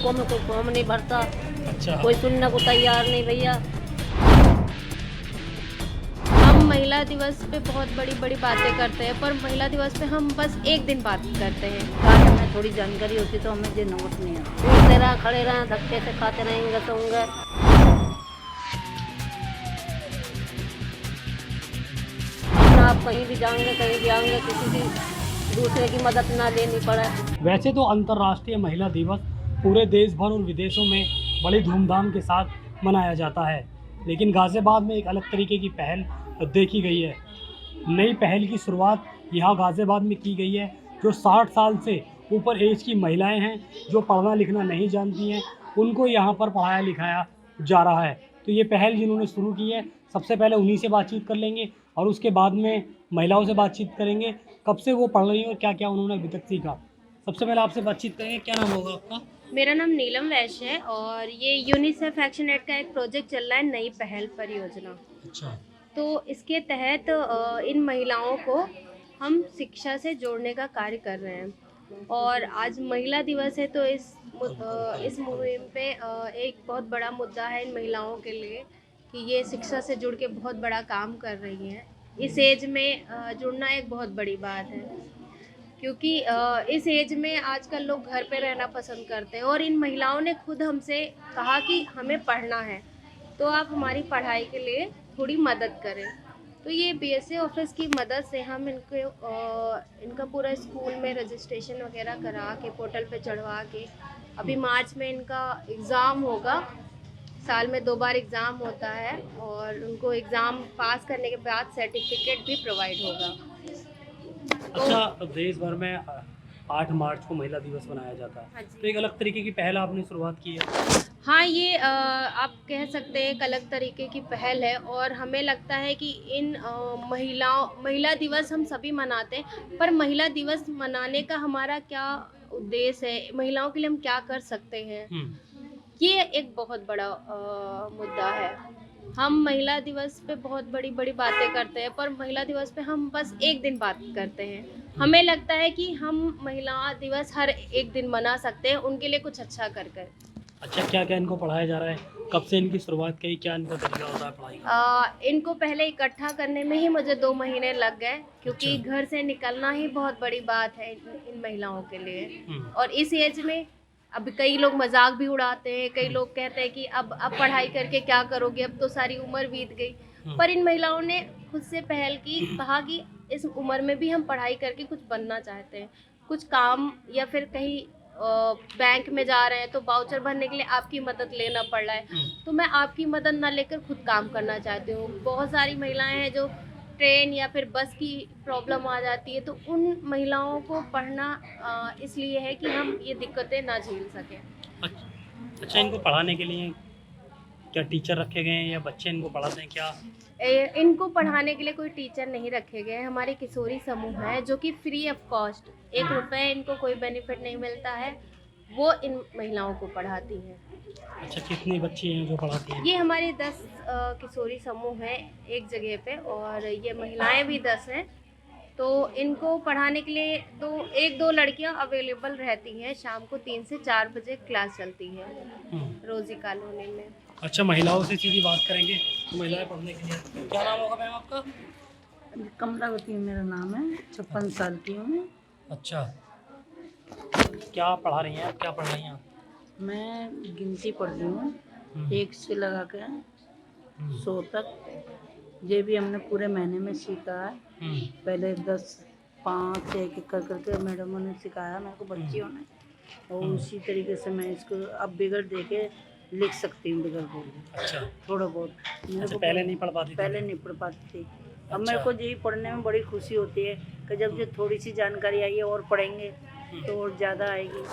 बैंकों में कोई फॉर्म नहीं भरता, अच्छा। कोई सुनने को तैयार नहीं भैया। हम महिला दिवस पे बहुत बड़ी बड़ी बातें करते हैं, पर महिला दिवस पे हम बस एक दिन बात करते हैं। काश हमें थोड़ी जानकारी होती तो हमें ये नोट नहीं आता। पीटते रहा, खड़े रहे, धक्के से खाते रहेंगे सोंगे। अपना आप कहीं भी जाएंगे, कहीं भी आएंगे, किसी की दूसरे की मदद ना लेनी पड़े। वैसे तो अंतर्राष्ट्रीय महिला दिवस पूरे देश भर और विदेशों में बड़ी धूमधाम के साथ मनाया जाता है, लेकिन गाज़ियाबाद में एक अलग तरीके की पहल देखी गई है। नई पहल की शुरुआत यहाँ गाज़ियाबाद में की गई है। जो 60 साल से ऊपर एज की महिलाएं हैं, जो पढ़ना लिखना नहीं जानती हैं, उनको यहाँ पर पढ़ाया लिखाया जा रहा है। तो ये पहल जिन्होंने शुरू की है, सबसे पहले उन्हीं से बातचीत कर लेंगे और उसके बाद में महिलाओं से बातचीत करेंगे, कब से वो पढ़ रही हैं और क्या क्या उन्होंने अभी तक सीखा। सबसे पहले आपसे बातचीत करेंगे, क्या नाम होगा आपका? मेरा नाम नीलम वैश्य है और ये यूनिसेफ एक्शन एड का एक प्रोजेक्ट चल रहा है, नई पहल परियोजना। अच्छा। तो इसके तहत इन महिलाओं को हम शिक्षा से जोड़ने का कार्य कर रहे हैं और आज महिला दिवस है, तो इस मुहिम पे एक बहुत बड़ा मुद्दा है इन महिलाओं के लिए कि ये शिक्षा से जुड़ के बहुत बड़ा काम कर रही हैं। इस एज में जुड़ना एक बहुत बड़ी बात है, क्योंकि इस एज में आजकल लोग घर पे रहना पसंद करते हैं और इन महिलाओं ने खुद हमसे कहा कि हमें पढ़ना है, तो आप हमारी पढ़ाई के लिए थोड़ी मदद करें। तो ये बीएसए ऑफिस की मदद से हम इनका पूरा स्कूल में रजिस्ट्रेशन वगैरह करा के पोर्टल पे चढ़वा के, अभी मार्च में इनका एग्ज़ाम होगा। साल में 2 बार एग्ज़ाम होता है और उनको एग्ज़ाम पास करने के बाद सर्टिफिकेट भी प्रोवाइड होगा। अच्छा, देश भर में 8 मार्च को महिला दिवस मनाया जाता है। हाँ जी। तो एक अलग तरीके की पहल आपने शुरुआत की है। हाँ, ये आप कह सकते हैं एक अलग तरीके की पहल है और हमें लगता है कि इन महिला दिवस हम सभी मनाते हैं, पर महिला दिवस मनाने का हमारा क्या उद्देश्य है, महिलाओं के लिए हम क्या कर सकते हैं, ये एक बहुत बड़ा मुद्दा है। हम महिला दिवस पे बहुत बड़ी बड़ी बातें करते हैं, पर महिला दिवस पे हम बस एक दिन बात करते हैं। हमें लगता है कि हम महिला दिवस हर एक दिन मना सकते हैं, उनके लिए कुछ अच्छा कर कर। अच्छा, क्या क्या इनको पढ़ाया जा रहा है, कब से इनकी शुरुआत की, क्या इनका तरीका होता है पढ़ाई का? इनको पहले इकट्ठा करने में ही मुझे 2 महीने लग गए, क्योंकि अच्छा। घर से निकलना ही बहुत बड़ी बात है इन महिलाओं के लिए। और इस एज में अब कई लोग मजाक भी उड़ाते हैं, कई लोग कहते हैं कि अब पढ़ाई करके क्या करोगे, अब तो सारी उम्र बीत गई। पर इन महिलाओं ने खुद से पहल की, कहा कि इस उम्र में भी हम पढ़ाई करके कुछ बनना चाहते हैं, कुछ काम या फिर कहीं बैंक में जा रहे हैं तो वाउचर भरने के लिए आपकी मदद लेना पड़ रहा है, तो मैं आपकी मदद ना लेकर खुद काम करना चाहती हूँ। बहुत सारी महिलाएं हैं जो ट्रेन या फिर बस की प्रॉब्लम आ जाती है, तो उन महिलाओं को पढ़ना इसलिए है कि हम ये दिक्कतें ना झेल सकें। अच्छा, इनको पढ़ाने के लिए क्या टीचर रखे गए हैं या बच्चे इनको पढ़ाते हैं क्या? इनको पढ़ाने के लिए कोई टीचर नहीं रखे गए हैं। हमारे किशोरी समूह है जो कि फ्री ऑफ कॉस्ट, 1 रुपये इनको कोई बेनिफिट नहीं मिलता है, वो इन महिलाओं को पढ़ाती हैं। अच्छा, कितनी बच्ची हैं जो पढ़ाती हैं? ये हमारे 10 किशोरी समूह हैं एक जगह पे और ये महिलाएं भी 10 हैं। तो इनको पढ़ाने के लिए 1-2 लड़कियां अवेलेबल रहती हैं। शाम को 3 से 4 बजे क्लास चलती है रोजी कॉलोनी में। अच्छा, महिलाओं से सीधी बात करेंगे तो महिलाएं पढ़ने के लिए, क्या नाम होगा मैम आपका? कमलावती मेरा नाम है, 56 साल की हूँ मैं। अच्छा, क्या पढ़ा रही हैं आप, क्या पढ़ रही हैं आप? मैं गिनती पढ़ रही हूँ 1 से लगा के 100 तक। ये भी हमने पूरे महीने में सीखा है। पहले 10, 5, 1 कर करके मैडमों ने सिखाया मेरे को, बच्चियों ने, और उसी तरीके से मैं इसको अब बिगड़ दे के लिख सकती हूँ बिगड़ बोल के। अच्छा। थोड़ा बहुत। अच्छा, पहले नहीं पढ़ पाती थी? पहले नहीं पढ़ पाती थी। अब अच्छा। मेरे को यही पढ़ने में बड़ी खुशी होती है कि जब ये थोड़ी सी जानकारी आई है और पढ़ेंगे तो और ज़्यादा आएगी।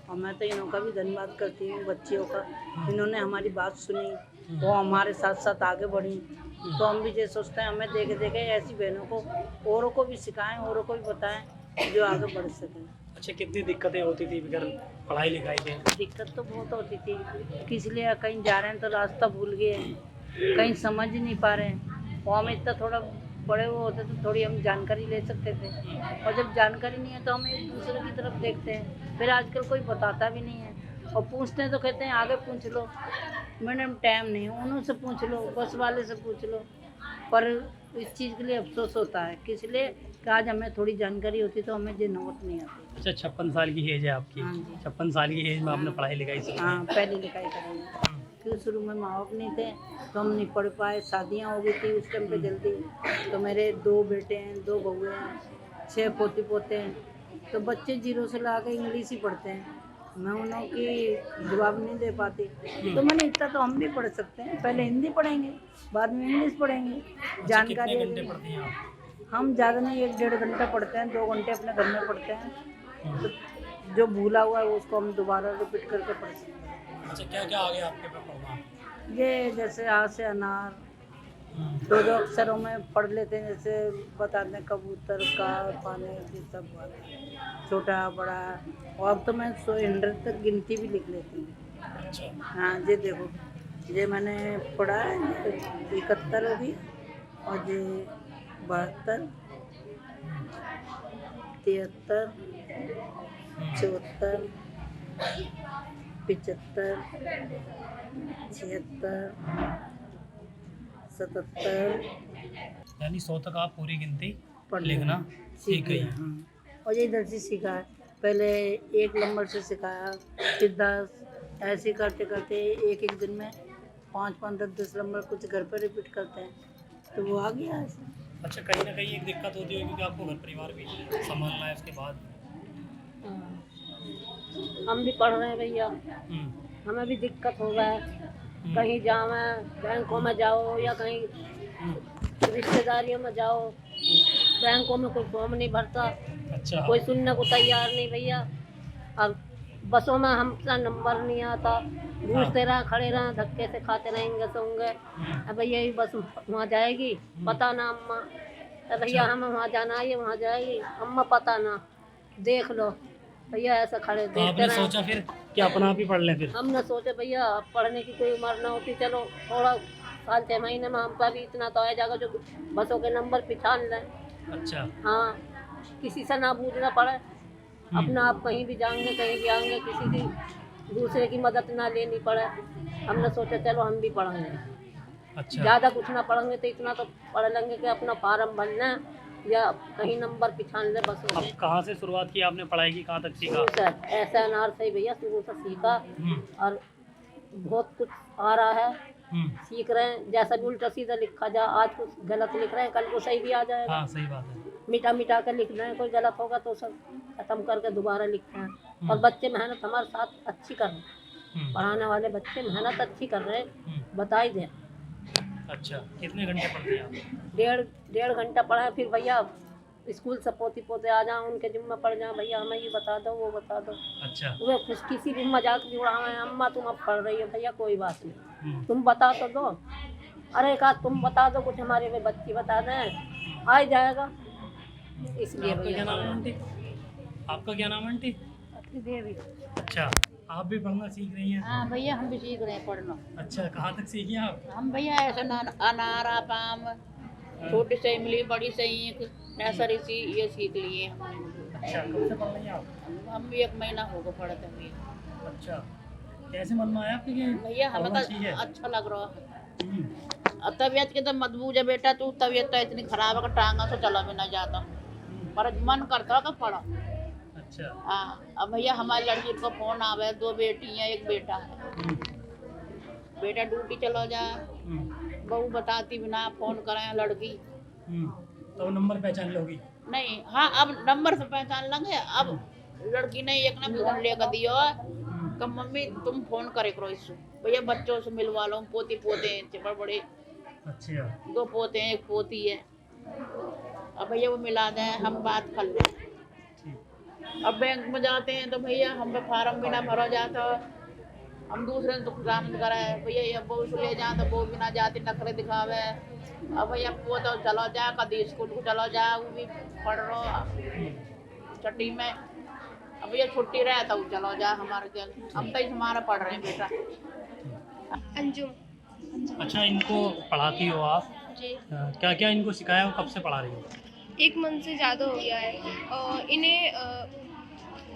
और मैं तो इन्हों का भी धन्यवाद करती हूँ, बच्चियों का, इन्होंने हमारी बात सुनी, वो हमारे साथ साथ आगे बढ़ी। तो हम भी ये सोचते हैं हमें देखे देखे ऐसी बहनों को औरों को भी सिखाएं, औरों को भी बताएं जो आगे बढ़ सकें। अच्छा, कितनी दिक्कतें होती थी बगैर पढ़ाई लिखाई के? दिक्कत तो बहुत होती थी, किस लिए कहीं जा रहे हैं तो रास्ता भूल गए, कहीं समझ ही नहीं पा रहे हैं। वो हम इतना थोड़ा बड़े वो होते तो थोड़ी हम जानकारी ले सकते थे, और जब जानकारी नहीं है तो हम एक दूसरे की तरफ देखते हैं, फिर आजकल कोई बताता भी नहीं है। और पूछते हैं तो कहते हैं आगे पूछ लो। मैडम टाइम नहीं, उन्हों से पूछ लो, बस वाले से पूछ लो। पर इस चीज़ के लिए अफसोस होता है कि इसलिए कि आज हमें थोड़ी जानकारी होती तो हमें ये नौबत नहीं आती। अच्छा 56 साल की एज है आपकी। हाँ जी। 56 साल की एज में आपने पढ़ाई लिखाई शुरू की। हाँ, पहली लिखाई करेंगे क्यों शुरू में माँ बाप नहीं थे तो हम नहीं पढ़ पाए। शादियाँ हो गई थी उस टाइम पे जल्दी, तो मेरे 2 बेटे हैं, 2 बहुएँ हैं, 6 पोती पोते हैं। तो बच्चे 0 से ला के इंग्लिश ही पढ़ते हैं, मैं उन्हों की जवाब नहीं दे पाती। तो मैंने इतना तो हम भी पढ़ सकते हैं, पहले हिंदी पढ़ेंगे बाद में इंग्लिश पढ़ेंगे। जानकारी कितने घंटे पढ़ती हैं आप? हम ज़्यादा नहीं 1-1.5 घंटा पढ़ते हैं, 2 घंटे अपने घर में पढ़ते हैं। तो जो भूला हुआ है उसको हम दोबारा रिपीट करके पढ़ सकते हैं। अच्छा क्या क्या आ गया आपके पे पढ़ना? ये जैसे आ से अनार 2-2 अक्षरों में पढ़ लेते हैं, जैसे बताते हैं कबूतर का पानी की सब बात, छोटा बड़ा। और अब तो मैं 100 तक गिनती भी लिख लेती हूँ। अच्छा हाँ ये देखो, ये मैंने पढ़ा है 71 होगी और ये 72, 73, 74, 75, 76, 77 यानी 100 तक आप पूरी गिनती पढ़ लिखना सीख गई हैं। हाँ। और ये इधर से सीखा है, पहले 1 नंबर से सिखाया, फिर 10, ऐसे करते करते एक दिन में 5-5, 10-10 नंबर कुछ घर पर रिपीट करते हैं तो वो आ गया ऐसे। अच्छा कहीं ना कहीं एक दिक्कत होती होगी क्योंकि आपको घर परिवार भी संभालना है उसके बाद। हम भी पढ़ रहे हैं भैया, हम्म, हमें भी दिक्कत हो गया है। कहीं जावे, बैंकों में जाओ या कहीं रिश्तेदारियों में जाओ, बैंकों में कोई फॉर्म नहीं भरता, अच्छा कोई सुनने को तैयार नहीं भैया। अब बसों में हमका नंबर नहीं आता, घूसते रहा, खड़े रहा, धक्के से खाते रहेंगे सोंगे। अब भैया ये बस वहाँ जाएगी, पता ना अम्मा, अब भैया हमें वहाँ जाना है, वहाँ जाएगी अम्मा, पता ना, देख लो भैया। ऐसा खड़े तो देखते आपने रहे। सोचा फिर कि अपना आप ही पढ़ लें फिर? हमने सोचा भैया अब पढ़ने की कोई उम्र ना होती, चलो थोड़ा साल 6 महीने में हमका भी इतना तो आ जाएगा जो बसों के नंबर पिछान लें। अच्छा हाँ, किसी से ना पूछना पड़े, अपना आप कहीं भी जाएंगे कहीं भी आएंगे, किसी की दूसरे की मदद ना लेनी पड़े। हमने सोचा चलो हम भी पढ़ेंगे, अच्छा ज़्यादा कुछ ना पढ़ेंगे तो इतना तो पढ़ लेंगे कि अपना फार्म भर लें या कहीं नंबर पिछान लें बसों अब में। कहाँ से शुरुआत की आपने पढ़ाई की, कहाँ तक सीखा? सर ऐसा अनार से ही भैया शुरू से सीखा और बहुत कुछ आ रहा है, सीख रहे हैं। जैसा भी उल्टा सीधा लिखा जा, आज कुछ गलत लिख रहे हैं कल को सही भी आ जाएगा। हाँ सही बात है। मिटा मिटा कर लिख रहे हैं, कोई गलत होगा तो सब खत्म करके दोबारा लिखते हैं। और बच्चे मेहनत हमारे साथ अच्छी कर रहे हैं, पढ़ाने वाले बच्चे मेहनत अच्छी कर रहे हैं, बता ही दें। अच्छा कितने घंटे पढ़ते हैं आप? 1.5 घंटा पढ़ा, फिर भैया स्कूल से पोती पोते आ जाओ, उनके जिम्मे पड़ जाओ, भैया हमें ये बता दो वो बता दो। अच्छा वे खुश किसी भी मजाक भी उड़ावे, अम्मा तुम अब पढ़ रही हो, भैया कोई बात नहीं, तुम बता तो दो। अरे का तुम बता दो कुछ, हमारे वे बच्ची बता दें, आ ही जाएगा। इसलिए आपका क्या भैया नाम है आंटी? आपका क्या नाम है आंटी? देवी। अच्छा आप भी पढ़ना सीख रही हैं? हाँ भैया हम भी सीख रहे हैं पढ़ना। अच्छा कहाँ तक सीखी आप? हम भैया ऐसे अनार आम, छोटी से इमली, बड़ी से ईख, नर्सरी सी ये सीख लिए हम। अच्छा कब से पढ़ रही हैं आप? हम भी 1 महीना होगा पढ़ते हुए। अच्छा कैसे मन में आया आपके कि भैया हमें पढ़ना तो चाहिए? अच्छा लग रहा है। हम्म, और तबीयत की तो मजबूत है बेटा, तू तबीयत तो इतनी खराब है कि टांगा से चला भी ना जाता, पर मन करता है कि पढ़ा। अच्छा हाँ, अब भैया हमारी लड़की को फोन आवे, 2 बेटी हैं 1 बेटा है। बेटा ड्यूटी चलो जा, बहू बताती बिना फोन करें लड़की तो नंबर पहचान लोगी? नहीं। हाँ अब नंबर से पहचान लेंगे। अब लड़की ने एक ना फोन लेकर दिया कि मम्मी तुम फोन करे करो इससे, भैया बच्चों से मिलवा लो, पोती पोते हैं बड़े बड़े, अच्छा 2 पोते हैं 1 पोती है। अब भैया वो मिला दें, हम बात कर लें। ठीक। अब बैंक में जाते हैं तो भैया हम पे फार्म भी ना भरा जाता, हम दूसरे से दुकान कराए, भैया ये बहू से ले जाए तो बहू भी ना जाती, नखरे दिखावे। अब भैया वो तो चलो जा, कभी स्कूल को चलो जा, वो भी पढ़ रहो छुट्टी में। अब भैया छुट्टी रहे तो चलो जा हमारे घर, हम तो हमारा पढ़ रहे हैं बेटा। अंजुम। अच्छा इनको पढ़ाती हो आप? जी क्या क्या इनको सिखाया और कब से पढ़ा रही हो? 1 मंथ से ज़्यादा हो गया है। और इन्हें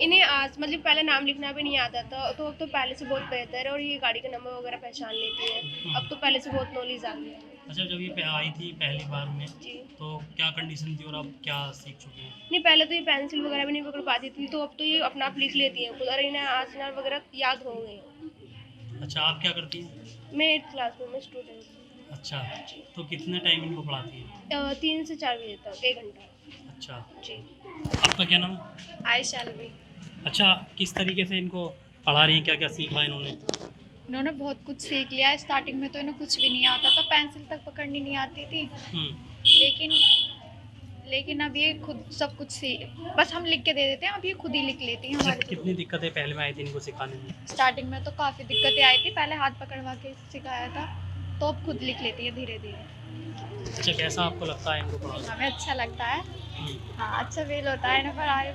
इन्हें आज मतलब पहले नाम लिखना भी नहीं आता था, तो अब तो पहले से बहुत बेहतर है और ये गाड़ी का नंबर वगैरह पहचान लेती है। अब तो पहले से बहुत नॉलेज आ गई है। अच्छा, जब ये आई थी पहली बार में जी तो क्या कंडीशन थी और अब क्या सीख चुकी हैं? नहीं, पहले तो ये पेंसिल वगैरह भी नहीं पकड़ पाती थी, तो अब तो ये अपना आप लिख लेती हैं खुद, और इन्हें आसनार वगैरह याद हो गए हैं। अच्छा, आप क्या करती हैं? मैं 8th क्लास में, मैं स्टूडेंट। अच्छा, तो कितने टाइम इनको पढ़ाती हैं? 3 से 4 बजे तक, 1 घंटा। अच्छा, जी आपका क्या नाम है? आयशा अलवी। अच्छा, किस तरीके से इनको पढ़ा रही हैं, क्या क्या सीखा है इन्होंने? इन्होंने बहुत कुछ सीख लिया है। स्टार्टिंग में तो इन्हें कुछ भी नहीं आता था, पेंसिल तक पकड़नी नहीं आती थी, लेकिन अब ये खुद सब कुछ बस हम लिख के दे देते हैं, अब ये खुद ही लिख लेती हैं अच्छा, हमारे। कितनी दिक्कतें पहले में आई थी इनको सिखाने में? स्टार्टिंग में तो काफ़ी दिक्कतें आई थी, पहले हाथ पकड़वा के सिखाया था, तो अब खुद लिख लेती है धीरे धीरे। अच्छा, कैसा आपको लगता है इनको पढ़ाना? हमें अच्छा लगता है, हम्म, हाँ अच्छा फील होता है इन्हें पढ़ाए।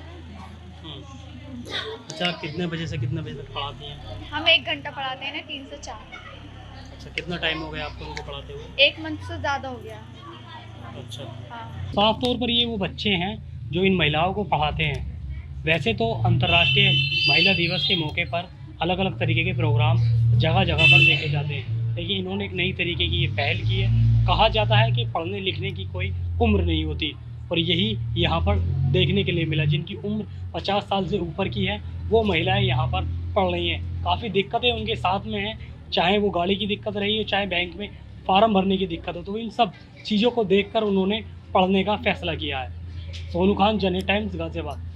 हम्म। अच्छा, कितने बजे से कितने बजे तक पढ़ाती हैं? हम 1 घंटा पढ़ाते हैं ना, 3 से 4। अच्छा, कितना टाइम हो गया आपको उनको पढ़ाते हुए? 1 मंथ से ज़्यादा हो गया। अच्छा, हाँ साफ तौर पर ये वो बच्चे हैं जो इन महिलाओं को पढ़ाते हैं। वैसे तो अंतर्राष्ट्रीय महिला दिवस के मौके पर अलग अलग तरीके के प्रोग्राम जगह जगह पर देखे जाते हैं, लेकिन इन्होंने एक नई तरीके की ये पहल की है। कहा जाता है कि पढ़ने लिखने की कोई उम्र नहीं होती, और यही यहाँ पर देखने के लिए मिला। जिनकी उम्र 50 साल से ऊपर की है वो महिलाएं यहाँ पर पढ़ रही हैं। काफ़ी दिक्कतें उनके साथ में हैं, चाहे वो गाड़ी की दिक्कत रही हो, चाहे बैंक में फार्म भरने की दिक्कत हो, तो इन सब चीज़ों को देखकर उन्होंने पढ़ने का फैसला किया है। सोनू खान, जनहित टाइम्स, गाजियाबाद।